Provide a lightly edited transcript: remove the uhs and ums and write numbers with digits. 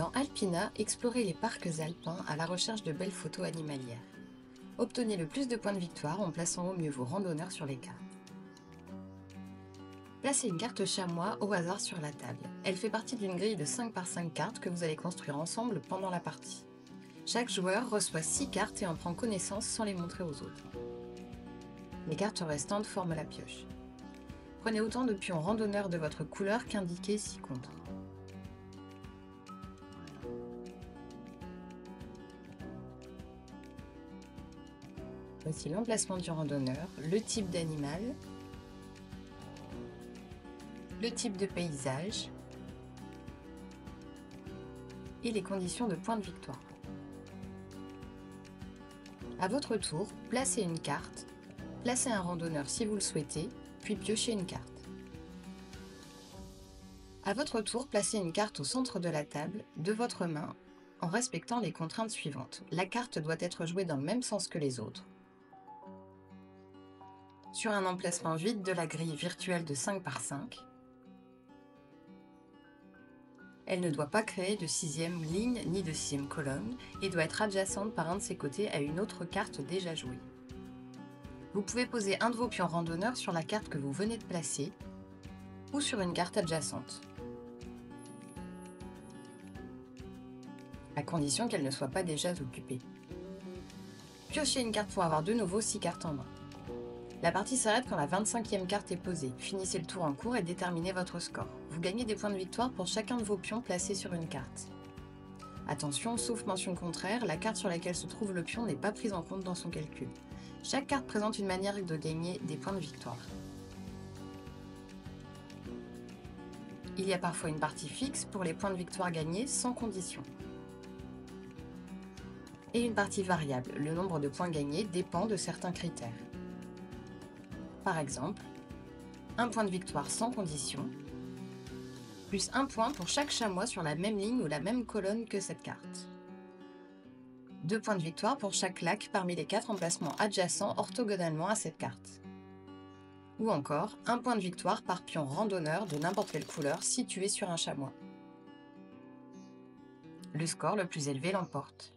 Dans Alpina, explorez les parcs alpins à la recherche de belles photos animalières. Obtenez le plus de points de victoire en plaçant au mieux vos randonneurs sur les cartes. Placez une carte chamois au hasard sur la table. Elle fait partie d'une grille de 5 par 5 cartes que vous allez construire ensemble pendant la partie. Chaque joueur reçoit 6 cartes et en prend connaissance sans les montrer aux autres. Les cartes restantes forment la pioche. Prenez autant de pions randonneurs de votre couleur qu'indiqués ci-contre. Voici l'emplacement du randonneur, le type d'animal, le type de paysage et les conditions de points de victoire. À votre tour, placez une carte, placez un randonneur si vous le souhaitez, puis piochez une carte. À votre tour, placez une carte au centre de la table, de votre main, en respectant les contraintes suivantes. La carte doit être jouée dans le même sens que les autres. Sur un emplacement vide de la grille virtuelle de 5 par 5. Elle ne doit pas créer de 6e ligne ni de 6e colonne et doit être adjacente par un de ses côtés à une autre carte déjà jouée. Vous pouvez poser un de vos pions randonneurs sur la carte que vous venez de placer ou sur une carte adjacente, à condition qu'elle ne soit pas déjà occupée. Piochez une carte pour avoir de nouveau 6 cartes en main. La partie s'arrête quand la 25e carte est posée. Finissez le tour en cours et déterminez votre score. Vous gagnez des points de victoire pour chacun de vos pions placés sur une carte. Attention, sauf mention contraire, la carte sur laquelle se trouve le pion n'est pas prise en compte dans son calcul. Chaque carte présente une manière de gagner des points de victoire. Il y a parfois une partie fixe pour les points de victoire gagnés sans condition. Et une partie variable, le nombre de points gagnés dépend de certains critères. Par exemple, un point de victoire sans condition, plus un point pour chaque chamois sur la même ligne ou la même colonne que cette carte. 2 points de victoire pour chaque lac parmi les 4 emplacements adjacents orthogonalement à cette carte. Ou encore, un point de victoire par pion randonneur de n'importe quelle couleur situé sur un chamois. Le score le plus élevé l'emporte.